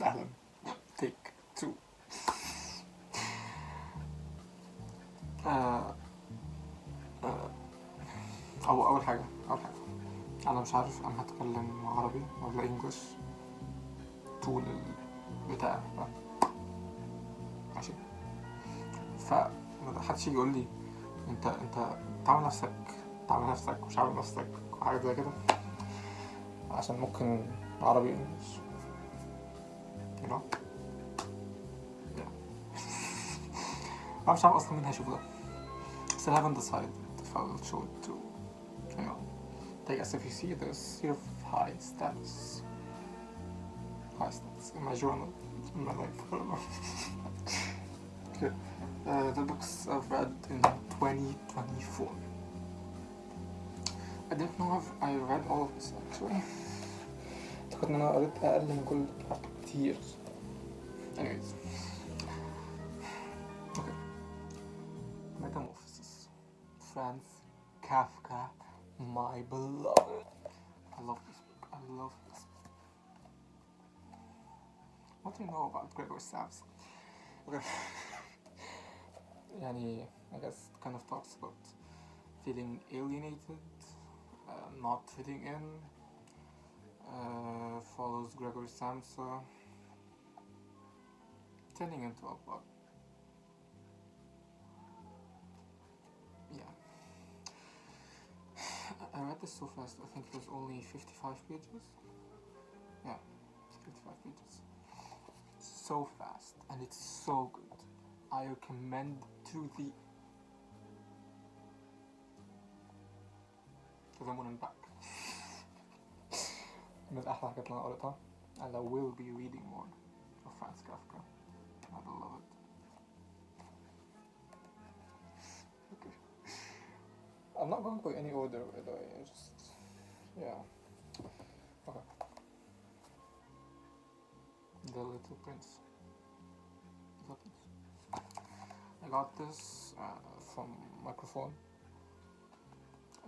أهلا. take 2. أول حاجة أنا مش عارف أنا هتكلم عربي ولا إنجلش طول البتاع ماشي. محدش يجي يقول لي انت تعمل نفسك مش عامل نفسك وحاجات زي كده، عشان ممكن عربي انجلش you know yeah. أنا مش عارف أصلا مين هيشوف ده. Still haven't decided if I will show it to take as if you see this here of high stats in my journal in my life. I don't know. Okay. The books I've read in 2024. I didn't know if I read all of this actually. أعتقد إن أنا قريت أقل من كل كتير. Anyways. Okay. Metamorphosis. Franz Kafka, my beloved. I love this book. What do you know about Gregory Samsa? Okay. I guess it kind of talks about feeling alienated, not fitting in, follows Gregory Samsa, turning into a plot. Yeah. I read this so fast, I think it was only 55 pages. Yeah, 55 pages. So fast, and it's so good. I recommend to the Moon and back. من أحلى حاجات اللي أنا قريتها, and I will be reading more of Franz Kafka. I love it. Okay. I'm not going by any order, by the way. Okay. The Little Prince. I got this from Microphone.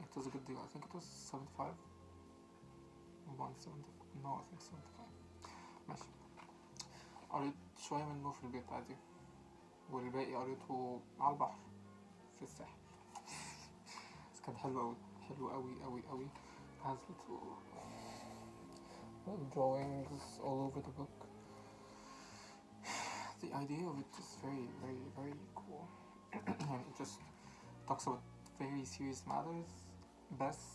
It was a good deal. I think it was 75. 175. No, I think 75. ماشي. قريت شوية منه في البيت عادي, والباقي قريته على البحر في الساحل. بس كان حلو أوي. Has little drawings all over the book. The idea of it is very cool. It just talks about very serious matters, best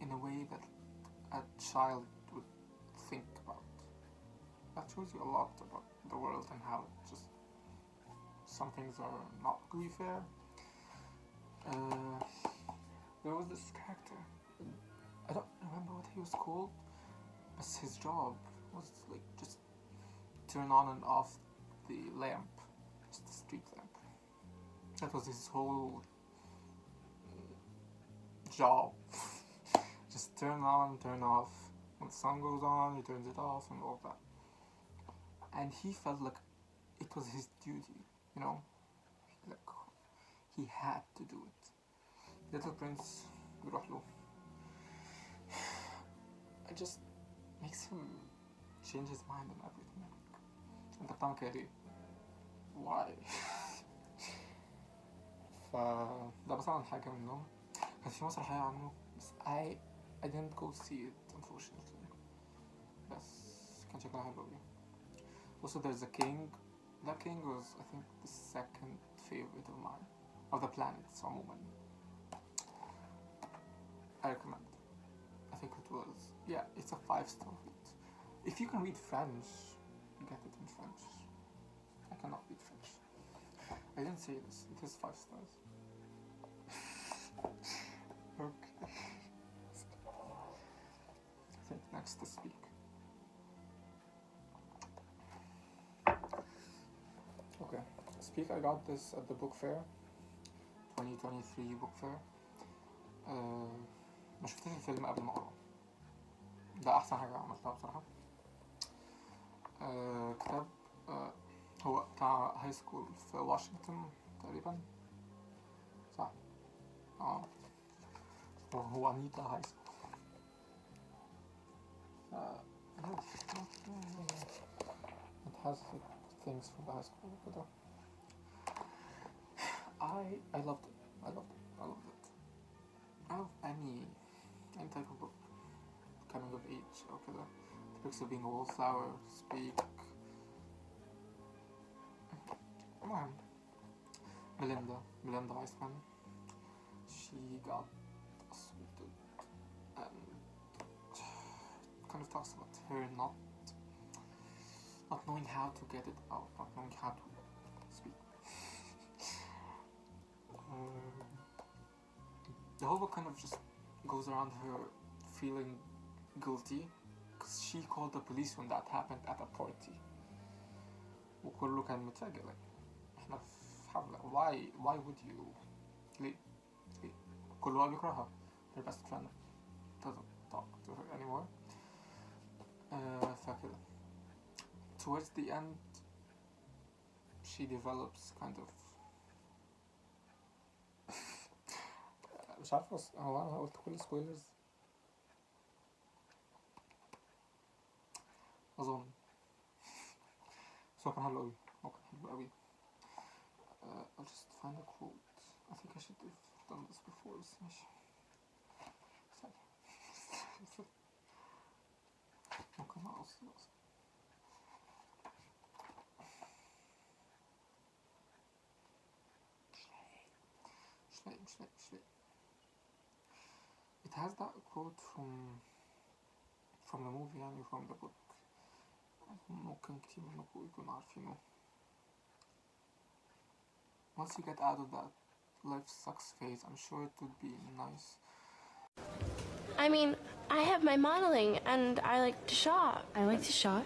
in a way that a child would think about. That shows you a lot about the world and how just some things are not really fair. There was this character, I don't remember what he was called, but his job was like just turn on and off the lamp, just the street lamp. That was his whole job. Just turn on, turn off. When the sun goes on, he turns it off and all that. And he felt like it was his duty, like he had to do it. Little Prince بيروح له. It just makes him change his mind and everything. انت بتعمل كده ليه؟ Why? ده مثلا حاجة منهم. كان في مسرحية عنه بس I didn't go see it unfortunately. بس كان شكلها حلو أوي. Also there's a king. That king was I think the second favorite of mine. Of the planets عموما. I recommend. I think it was. Yeah, it's a 5-star read. If you can read French, get it in French. I cannot read French. I didn't say this. It is 5 stars. Okay. I think next to speak. Okay. Speak, I got this at the book fair. 2023 book fair. ما شفتش الفيلم قبل ما اقراه. ده احسن حاجة عملتها بصراحة. كتاب هو بتاع هاي سكول في واشنطن تقريبا, صح؟ هو أنيتا هاي سكول. has like things from the high school, but I loved it. I loved it. I loved it. I love any type of book coming of age or كده. The books of being a wallflower, speak. المهم Melinda Weissman. She got assaulted and kind of talks about her not knowing how to get it out, not knowing how to speak. The whole book kind of just goes around her feeling guilty because she called the police when that happened at a party. وكله كان متفاجئ like احنا في حفلة why would you ليه كل واحد بيكرهها. her best friend doesn't talk to her anymore. فكده towards the end she develops kind of مش عارف هو انا قلت كل spoilers اظن بس هو كان حلو قوي. I'll just find a quote. I think I should have done this before بس ماشي ممكن ما أصلا Shelley. It has that quote from the movie يعني from the book. ممكن كتير منكم يكونوا عارفينه. Once you get out of that life sucks phase, I'm sure it would be nice. I mean, I have my modeling and I like to shop. I like to shop.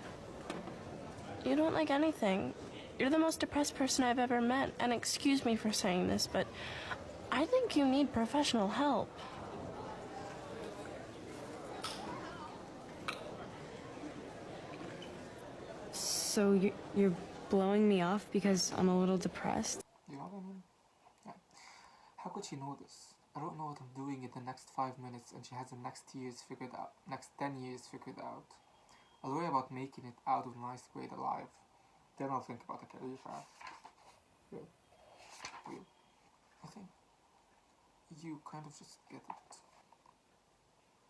You don't like anything. You're the most depressed person I've ever met, and excuse me for saying this, but I think you need professional help. So you're blowing me off because I'm a little depressed? You know what I mean? Yeah. How could she know this? I don't know what I'm doing in the next 5 minutes and she has the next 10 years figured out. I'll worry about making it out of the ninth grade alive. Then I'll think about a career path. Real. I think you kind of just get it.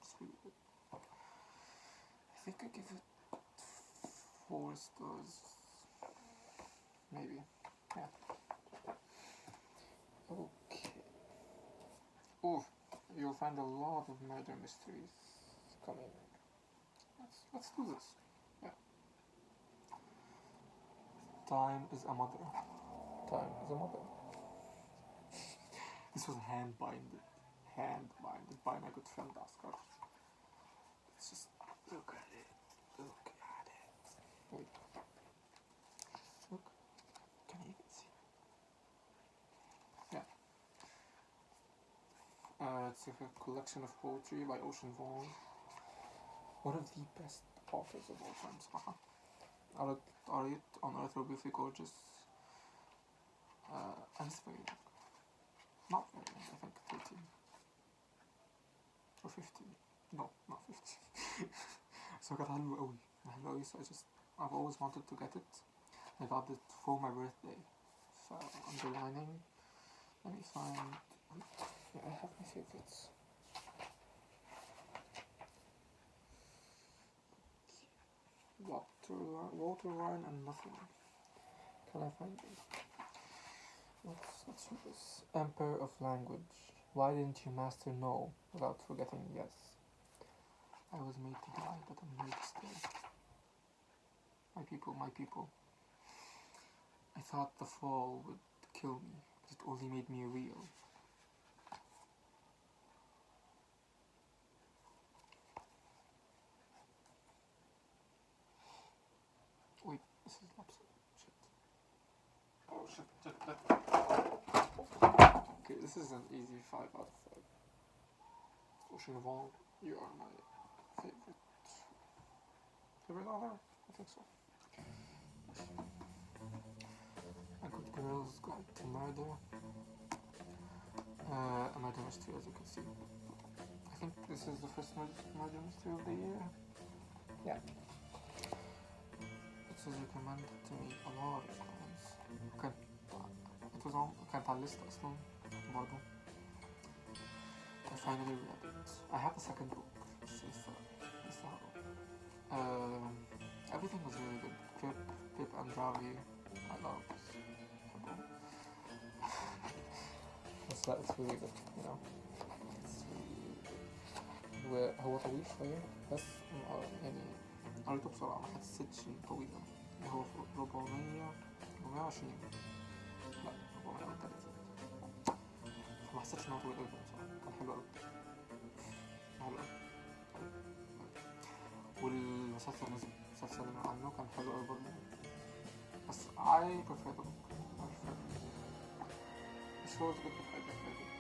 It's really good. I think I give it 4 stars. Maybe. Yeah. Okay. Oh, you'll find a lot of murder mysteries coming. Let's do this. Yeah. Time is a mother. This was hand-binded by my good friend Oscar. Let's just look at it. Wait. Look. Can you even see? Yeah. It's a collection of poetry by Ocean Vuong. One of the best authors of all time, صراحة. I read it on Earth Will Be Gorgeous. And it's very long. Not very long, I think 13. Or 15. No, not 15. So كانت حلوة قوي. So I've always wanted to get it. I got it for my birthday. So underlining. Let me find. Yeah, I have my favorites. Water, wine, and nothing. Can I find it? Let's read this. Emperor of language. Why didn't you master no without forgetting yes? I was made to die, but I'm made to stay. My people. I thought the fall would kill me, but it only made me real. Wait, this is absolute shit. Oh shit. Okay, this is an easy 5 out of 5. Ocean Vuong, you are my favorite. Favorite author? I think so. A Good Girl's Guide to Murder. A murder mystery, as you can see. I think this is the first murder mystery of the year. Yeah. It says you can recommended to me a lot of times. كانت على الليست أصلا برضو. I finally read it. I have the second book. لسه هقرا. Everything was really good. Pip and Ravi, I love بحبهم. بس لا, it's really good, you know. It's really good. هو طويل شوية بس يعني قريته بسرعة, ما حسيتش إنه طويل أوي. يعني هو 420, لا 430, فما حسيتش إنه طويل أوي بصراحة. كان حلو أوي, حلو أوي. والمسلسل عنه كان حلو أوي برضه, بس I prefer the book. The show is good, but I prefer the book.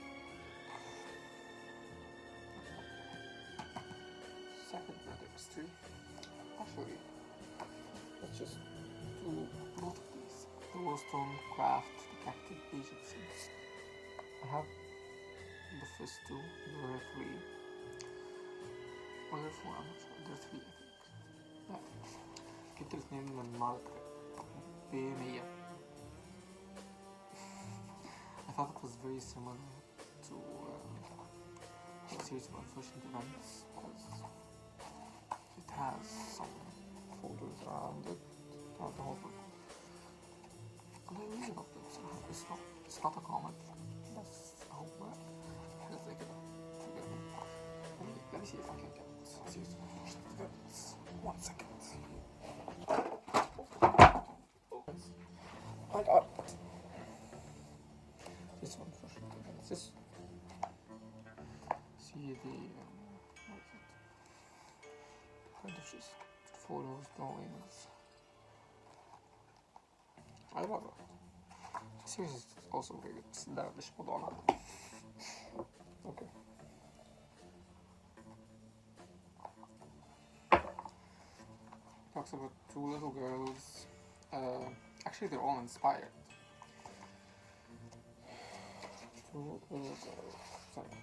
Second registry. Actually, let's just do both of these. The Stonecraft Detective Agency. I have the first two. There are three. Or there are four, I'm not sure. There are three, I think. Yeah. جبت الاثنين من معرض ب100. I thought it was very similar to a series of unfortunate events, because it has some photos around it, around the whole book. And I really loved it. It's not a comic. That's a whole حاجة زي كده. Let me see if I can get a series of unfortunate events. 1 second. I got it. This one for sure. This. See the what is it? Kind of just photos, drawings. I love it. This series is also very good. ده مش موضوعنا. Okay. Talks about two little girls. Actually, they're all inspired. Two little girls. Sorry.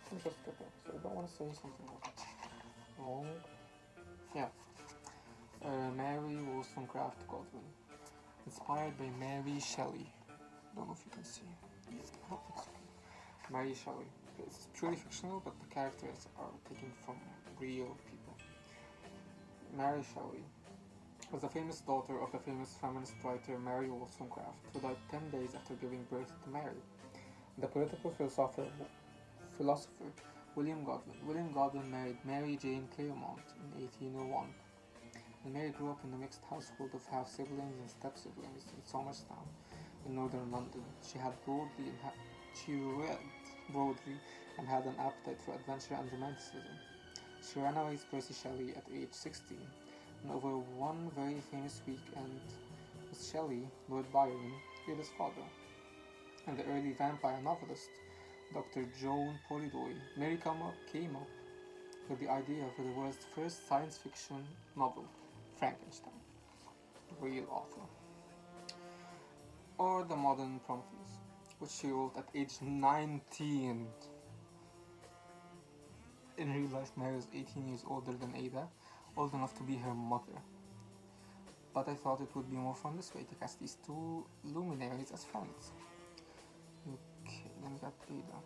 Let me just get there. So I don't want to say something wrong. Yeah. Mary Wollstonecraft Godwin. Inspired by Mary Shelley. Don't know if you can see. Yeah, I don't think so. Mary Shelley. It's purely fictional, but the characters are taken from real people. Mary Shelley was the famous daughter of the famous feminist writer Mary Wollstonecraft, who died 10 days after giving birth to Mary. The political philosopher William Godwin. William Godwin married Mary Jane Clairmont in 1801. And Mary grew up in a mixed household of half-siblings and step-siblings in Somerstown, in northern London. She read broadly and had an appetite for adventure and romanticism. She ran away with Percy Shelley at age 16, and over one very famous weekend with Shelley, Lord Byron, Ada's father, and the early vampire novelist, Dr. Joan Polidori. Mary came up with the idea for the world's first science fiction novel, Frankenstein, the real author, or the modern Prometheus, which she wrote at age 19. In real life, Mary was 18 years older than Ada, old enough to be her mother. But I thought it would be more fun this way to cast these two luminaries as friends. Okay, then we got Ada.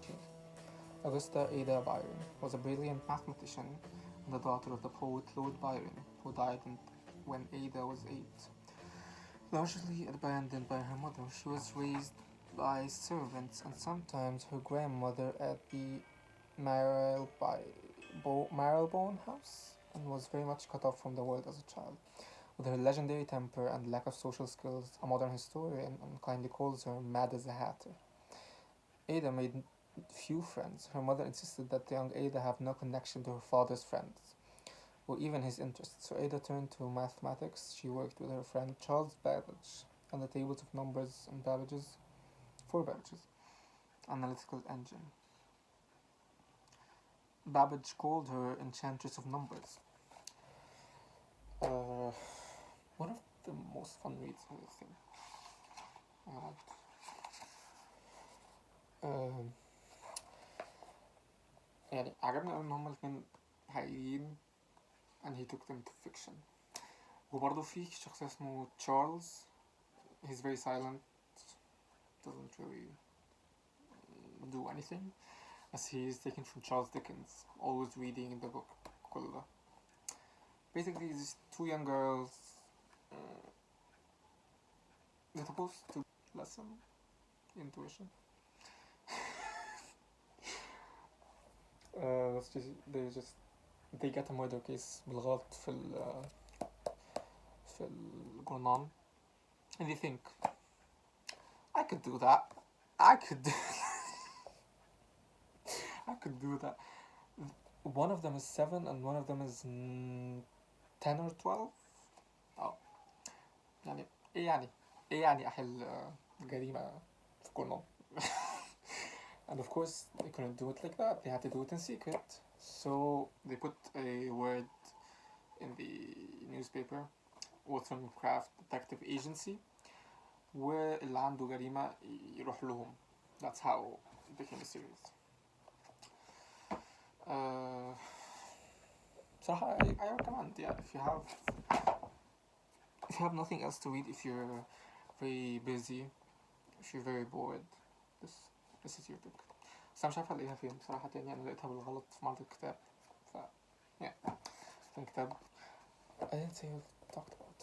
Okay. Augusta Ada Byron was a brilliant mathematician and the daughter of the poet Lord Byron, who died when Ada was 8. Largely abandoned by her mother, she was raised by servants and sometimes her grandmother at the Marylebone House, and was very much cut off from the world as a child. With her legendary temper and lack of social skills, a modern historian unkindly calls her mad as a hatter. Ada made few friends. Her mother insisted that the young Ada have no connection to her father's friends, or even his interests, so Ada turned to mathematics. She worked with her friend Charles Babbage on the tables of numbers and Babbage's analytical engine. Babbage called her Enchantress of Numbers. One of the most fun reads of this thing. يعني عجبني أوي إن هما الاتنين حقيقيين and he took them to fiction. وبرضه في شخص اسمه تشارلز. He's very silent, doesn't really do anything, as he is taken from Charles Dickens, always reading in the book. كل ده. Basically, these two young girls, they're supposed to lesson intuition. They get a murder case بالغلط في الجورنال, and they think, I could do that. I could do that. One of them is 7 and one of them is 10 or 12. Oh. يعني ايه يعني احل جريمة في جورنال. And of course they couldn't do it like that. They had to do it in secret. So they put a word in the newspaper, Stonecraft Detective Agency, واللي عنده جريمة يروح لهم. That's how it became a series. بصراحة I recommend, yeah, if you have nothing else to read, if you're very busy, if you're very bored, this is your book. بس أنا مش عارف ألاقيها فين بصراحة تاني. أنا لقيتها بالغلط في معرض الكتاب. Yeah, في الكتاب. I didn't say what I talked about.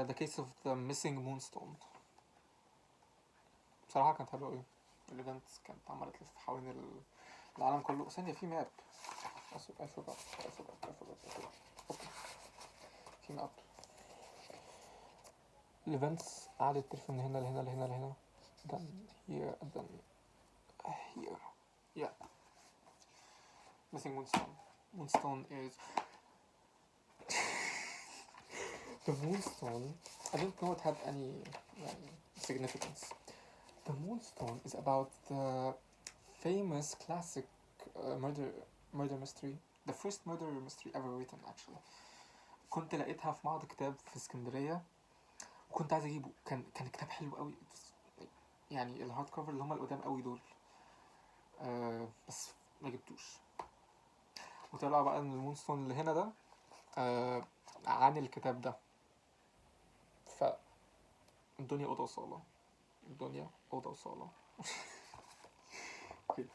The case of the missing Moonstone. بصراحة كانت حلوة أوي. الإيفنتس كانت عمالة تلف حوالين العالم كله. ثانية في ماب. I forgot. Okay. في ماب. الإيفنتس قعدت تلف من هنا لهنا لهنا لهنا. Then here and then here. Yeah. Missing Moonstone. Moonstone is the Moonstone. I didn't know it had any significance. The Moonstone is about the famous classic murder mystery. The first murder mystery ever written, actually. كنت لقيتها في معرض كتاب في اسكندرية وكنت عايز اجيبه. كان كتاب حلو قوي. يعني الهارد كفر اللي هما القدام قوي دول. بس ما جبتوش. وطلع بقى ان المونستون اللي هنا ده عن الكتاب ده. الدنيا أوضة وصالة. اوكي.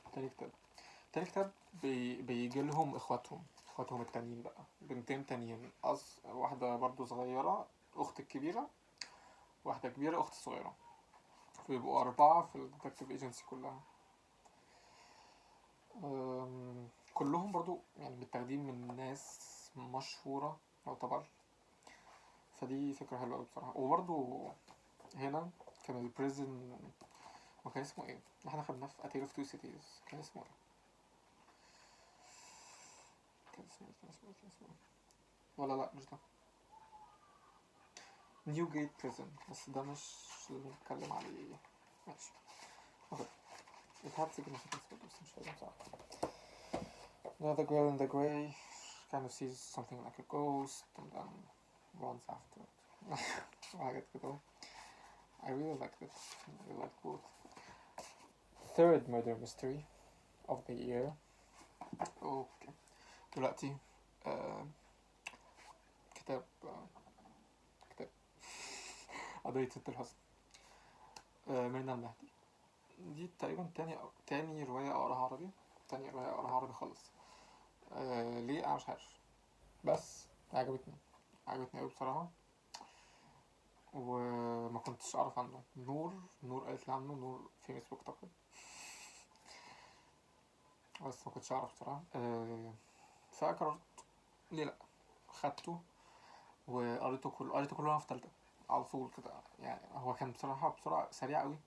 تاني كتاب بيجي لهم اخواتهم التانيين بقى. بنتين تانيين. واحدة برضو صغيرة، اخت الكبيرة، واحدة كبيرة، اخت صغيرة. فيبقوا 4 في الديتكتيف ايجنسي كلها. كلهم برضو يعني متاخدين من ناس مشهورة يعتبر. فدي فكرة حلوة أوي بصراحة. وبرضو هنا كان البريزن، وكان اسمه ايه؟ احنا خدناه في A Tale of Two Cities. كان اسمه ايه؟ ولا لا مش ده. نيو جيت بريزن. بس ده مش اللي بنتكلم عليه. ماشي. اوكي. It had significance بس مش فاهم بصراحة. The girl in the gray kind of sees something like a ghost and then runs after it. وحاجات كده. I really liked it. I really liked both. Third murder mystery of the year. Okay. دلوقتي كتاب قضية ست الحسن. ميرنا المهدي. دي تقريبا تاني رواية أقراها عربي خالص. ليه أنا مش عارف، بس عجبتني أوي بصراحة. وما كنتش أعرف عنه. نور قالت لي عنه. نور في فيسبوك طبعا. بس ما كنتش أعرف بصراحة. فقررت ليه لأ. خدته وقريته كله أنا في تالتة على طول كده. يعني هو كان بصراحة بسرعة سريع أوي.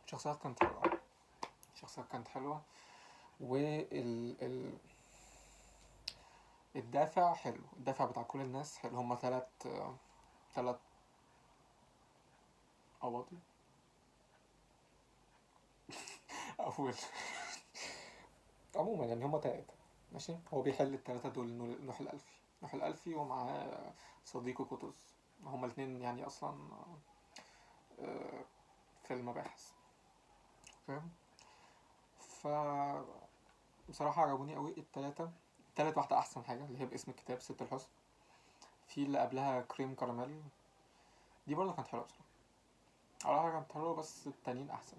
الشخصيات كانت حلوة. الدافع حلو. الدافع بتاع كل الناس حلو. هما 3 قواضي. أول عموما يعني هما 3. ماشي. هو بيحل ال3 دول. نوح الألفي ومعاه صديقه قطز. هما الاتنين يعني أصلا في المباحث. فاهم. بصراحة عجبوني قوي التلاتة. تالت واحدة أحسن حاجة اللي هي باسم الكتاب ست الحسن. في اللي قبلها كريم كراميل، دي برضه كانت حلوة بصراحة. أول حاجة كانت حلوة بس التانيين أحسن.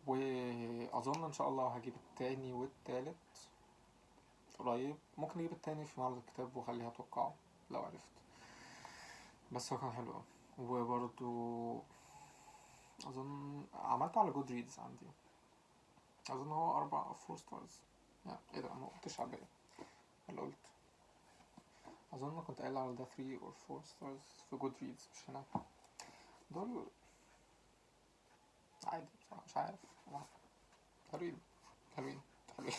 وأظن إن شاء الله هجيب التاني والتالت قريب. ممكن أجيب التاني في معرض الكتاب وأخليها أتوقعه لو عرفت. بس هو كان حلو أوي. وبرضه أظن عملته على جود ريدز عندي، أظن هو 4 أو 4 ستارز. ايه ده، أنا مقلتش على الباقي ولا قلت؟ أظن كنت قايل على ده 3 أو 4 ستارز في جود ريدز مش هنا. دول عادي بصراحة، مش عارف. حلوين حلوين حلوين.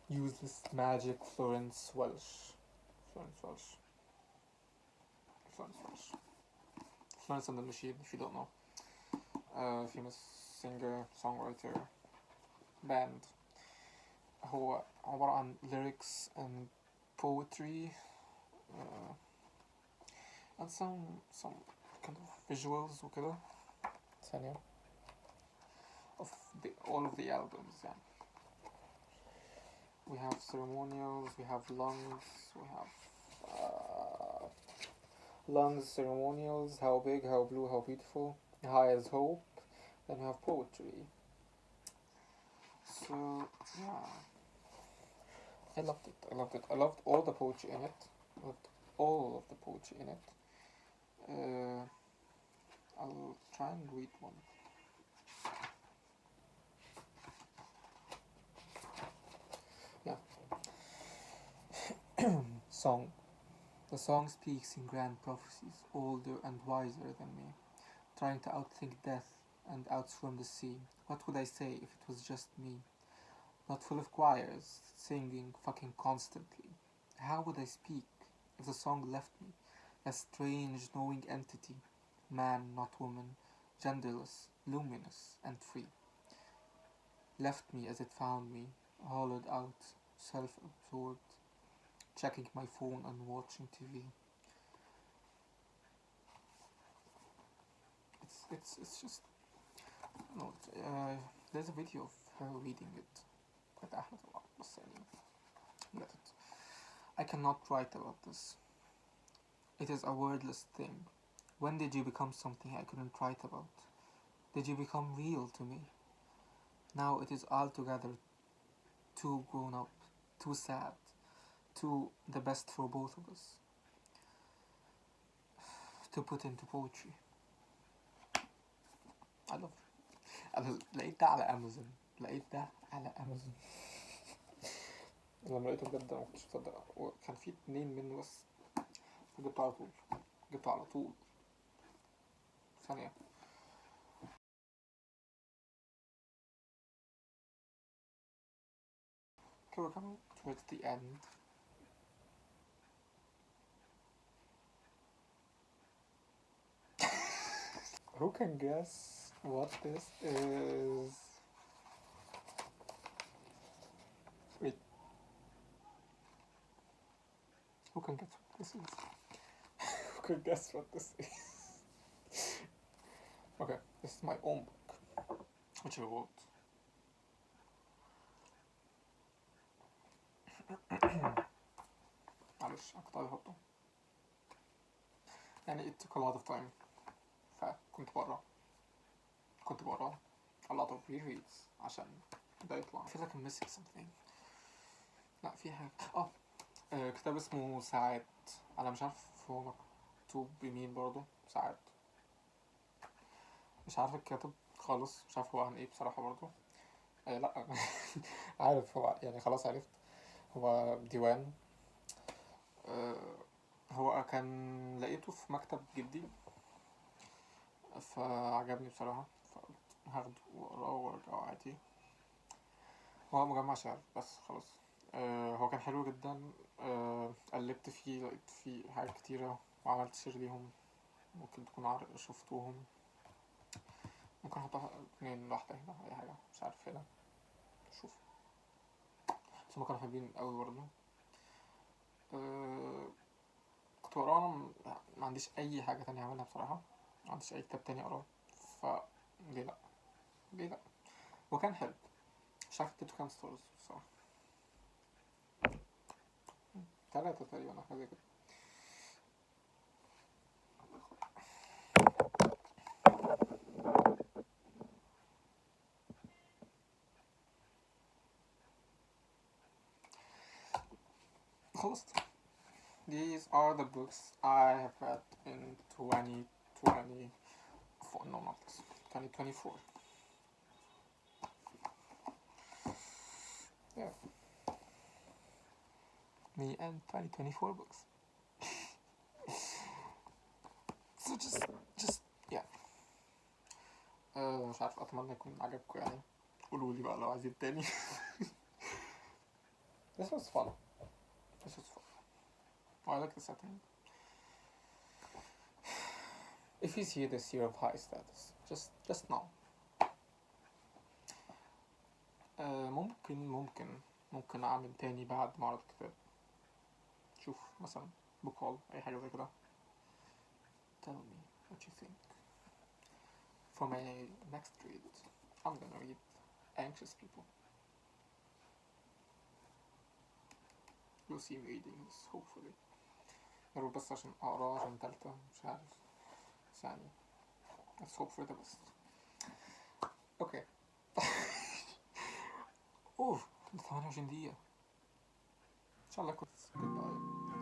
Useless magic Florence Welsh. Florence Welsh. Florence Welsh. Florence and the Machine, if you don't know. Famous singer, songwriter, band. هو عبارة عن lyrics and poetry and some kind of visuals وكده. ثانية of all of the albums يعني. We have ceremonials, we have lungs, we have lungs, ceremonials, how big, how blue, how beautiful, high as hope, then we have poetry. So yeah, I loved it. I loved it. I loved all the poetry in it. I loved all of the poetry in it. I'll try and read one. Yeah. Song. The song speaks in grand prophecies, older and wiser than me, trying to outthink death and outswim the sea. What would I say if it was just me? Not full of choirs, singing fucking constantly. How would I speak if the song left me? A strange, knowing entity, man, not woman, genderless, luminous, and free. Left me as it found me, hollowed out, self-absorbed, checking my phone and watching TV. It's just no. There's a video of her reading it. Quite أحلى طبعا بس يعني let it. I cannot write about this. It is a wordless thing. When did you become something I couldn't write about? Did you become real to me? Now it is altogether too grown up, too sad, too the best for both of us to put into poetry. I love it. أنا لقيت ده على أمازون. لما لقيته بجد ما كنتش مصدق، وكان في 2 منه بس، فجبته على طول. جبته على طول ثانية. Okay, we're coming towards the end. Who can guess what this is? Wait. Who can guess what this is? Who can guess what this is? Okay, this is my own book, which I wrote. معلش أنا كنت عايز أحطه يعني it took a lot of time، فكنت بقرا a lot of rereads عشان ده يطلع. I feel like I'm missing something. لا في حاجة كتاب اسمه ساعات. أنا مش عارف هو مكتوب بمين برضه. ساعات مش عارف الكاتب خالص، مش عارف هو عن ايه بصراحة برضه. لا عارف هو يعني خلاص عرفت. هو ديوان. هو كان لقيته في مكتب جدي فعجبني بصراحة، فقلت هاخده واقراه وارجعه عادي. هو مجمع شعر بس خلاص. هو كان حلو جدا. قلبت فيه لقيت فيه حاجات كتيرة وعملت شير ليهم، ممكن تكون شفتوهم. ممكن احطها 2 واحدة هنا اي حاجة مش عارف هنا شوف. بس هما كانوا حلوين اوي برضه. كنت بقرا. انا ما عنديش اي حاجة تانية اعملها بصراحة، ما عنديش اي كتاب تاني اقراه، ف ليه لا. ليه لأ؟ وكان حلو. مش عارف اديته كام ستارز الصراحة. 3 تقريبا أو حاجة زي كده. خلصت. These are the books I have read in 2024. No, not this. 2024. Yeah. Me and 2024 books. So just yeah. مش عارف، أتمنى يكون عجبكم يعني. قولولي بقى لو عايزين تاني. This was fun. This was fun. I like the setting. If you see this year of high status, just know. ممكن أعمل تاني بعد معرض كتاب. شوف مثلا book haul أي حاجة زي كده. Tell me what you think. For my next read, I'm gonna read Anxious People. You'll see me reading this hopefully. يا بس عشان أقراه عشان تالتة مش عارف. بس يعني let's hope for the best. Okay. اوف 28 دقيقة. ان شاء الله كنت. Goodbye.